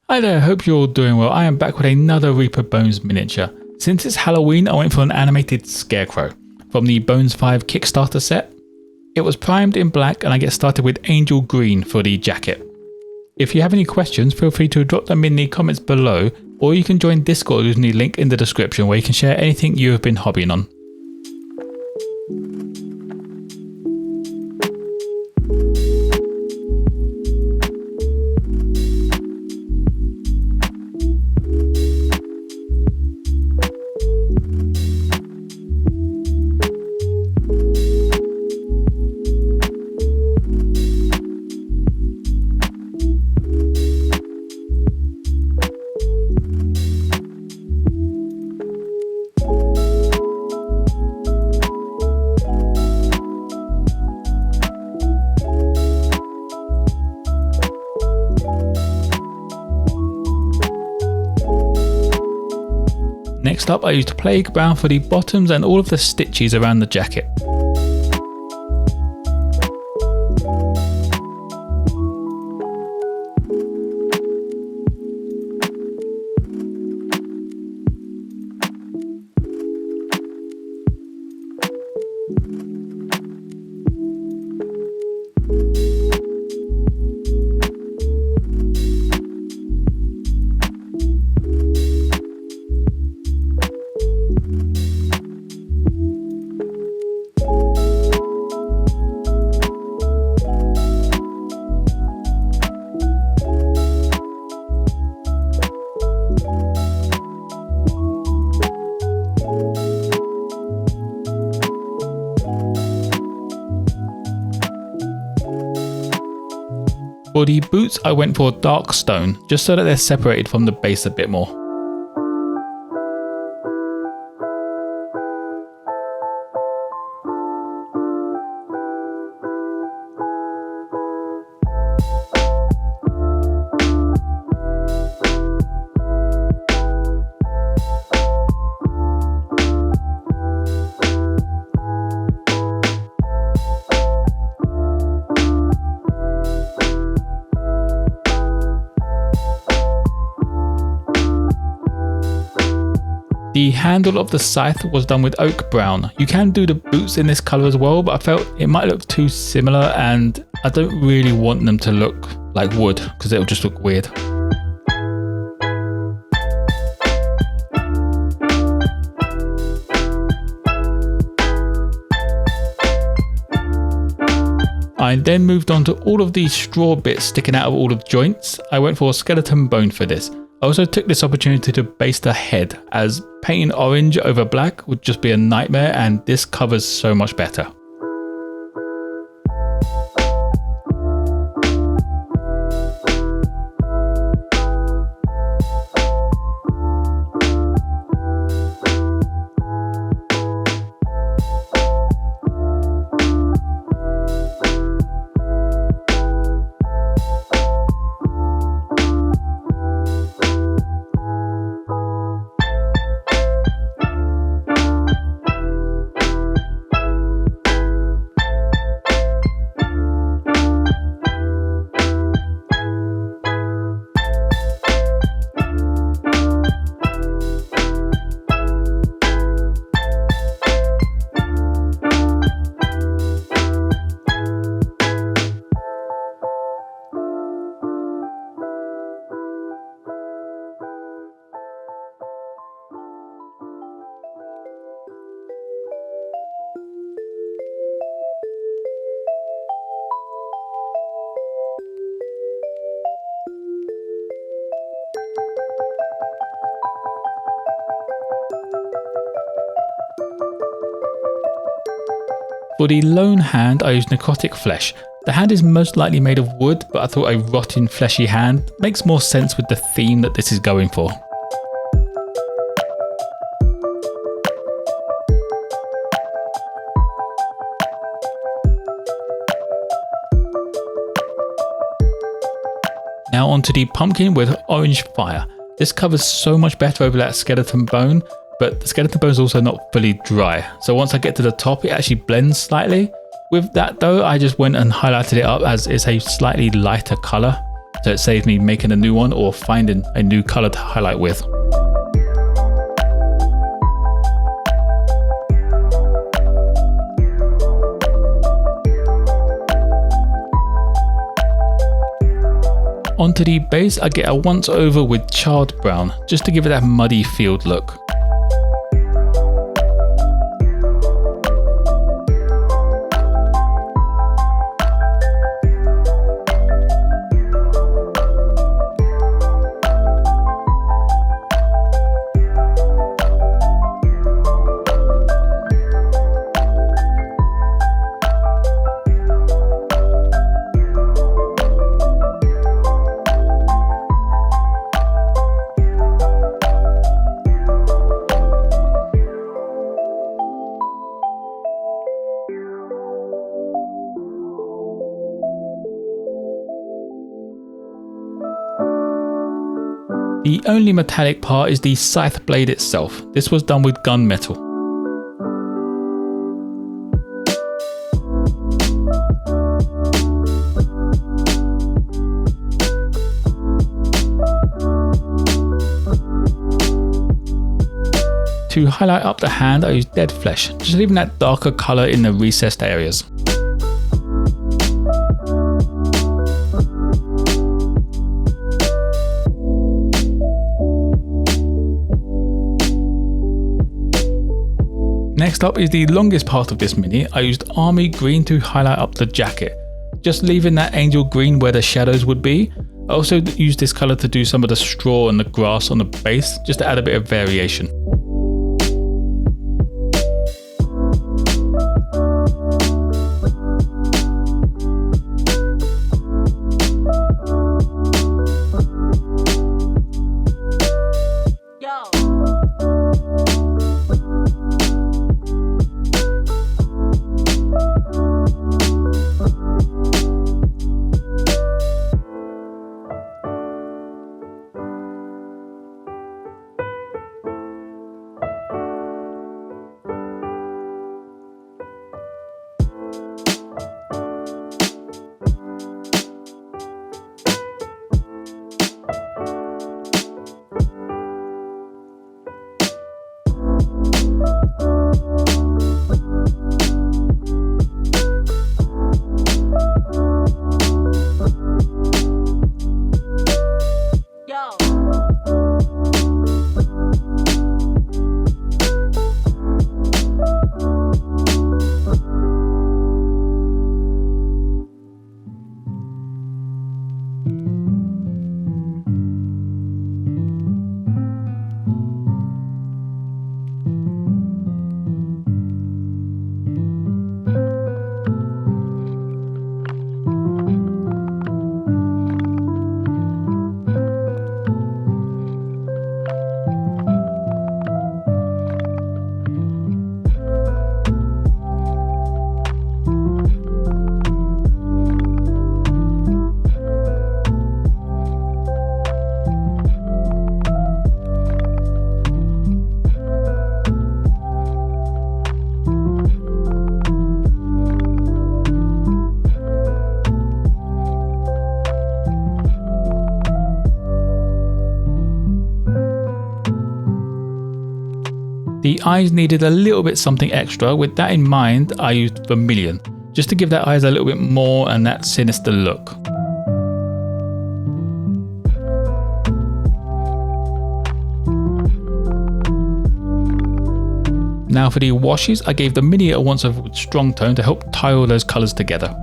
Hi there, hope you're all doing well. I am back with another Reaper Bones miniature. Since it's Halloween, I went for an animated Scarecrow from the Bones 5 Kickstarter set. It was primed in black and I get started with Angel Green for the jacket. If you have any questions, feel free to drop them in the comments below, or you can join Discord using the link in the description where you can share anything you have been hobbying on. Next up, I used Plague Brown for the bottoms and all of the stitches around the jacket. For the boots, I went for dark stone, just so that they're separated from the base a bit more. The handle of the scythe was done with oak brown. You can do the boots in this colour as well, but I felt it might look too similar and I don't really want them to look like wood because it'll just look weird. I then moved on to all of these straw bits sticking out of all of the joints. I went for a skeleton bone for this. I also took this opportunity to base the head, as painting orange over black would just be a nightmare, and this covers so much better. For the lone hand, I used necrotic flesh. The hand is most likely made of wood, but I thought a rotting fleshy hand makes more sense with the theme that this is going for. Now onto the pumpkin with orange fire. This covers so much better over that skeleton bone, but the skeleton bone is also not fully dry. So once I get to the top, it actually blends slightly. With that though, I just went and highlighted it up as it's a slightly lighter color. so it saves me making a new one or finding a new colour to highlight with. Onto the base, I get a once over with charred brown, just to give it that muddy field look. The only metallic part is the scythe blade itself. This was done with gunmetal. To highlight up the hand, I used dead flesh, just leaving that darker colour in the recessed areas. Next up is the longest part of this mini. I used army green to highlight up the jacket, just leaving that angel green where the shadows would be. I also used this colour to do some of the straw and the grass on the base, just to add a bit of variation. The eyes needed a little bit something extra. With that in mind, I used vermilion, just to give that eyes a little bit more and that sinister look. Now for the washes, I gave the mini a once over with strong tone to help tie all those colours together.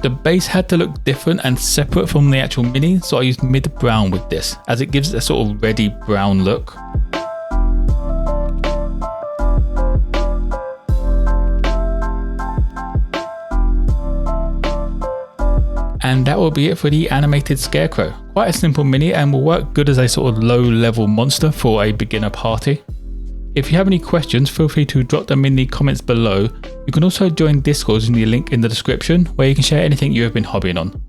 The base had to look different and separate from the actual mini, so I used mid brown with this, as it gives it a sort of reddy brown look. And that will be it for the animated Scarecrow. Quite a simple mini and will work good as a sort of low level monster for a beginner party. If you have any questions, feel free to drop them in the comments below. You can also join Discord using the link in the description, where you can share anything you have been hobbying on.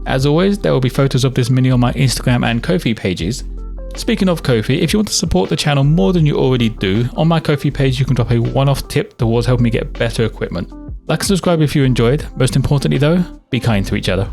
As always, there will be photos of this mini on my Instagram and Ko-fi pages. Speaking of Ko-fi, if you want to support the channel more than you already do, on my Ko-fi page you can drop a one-off tip towards helping me get better equipment. Like and subscribe if you enjoyed. Most importantly though, be kind to each other.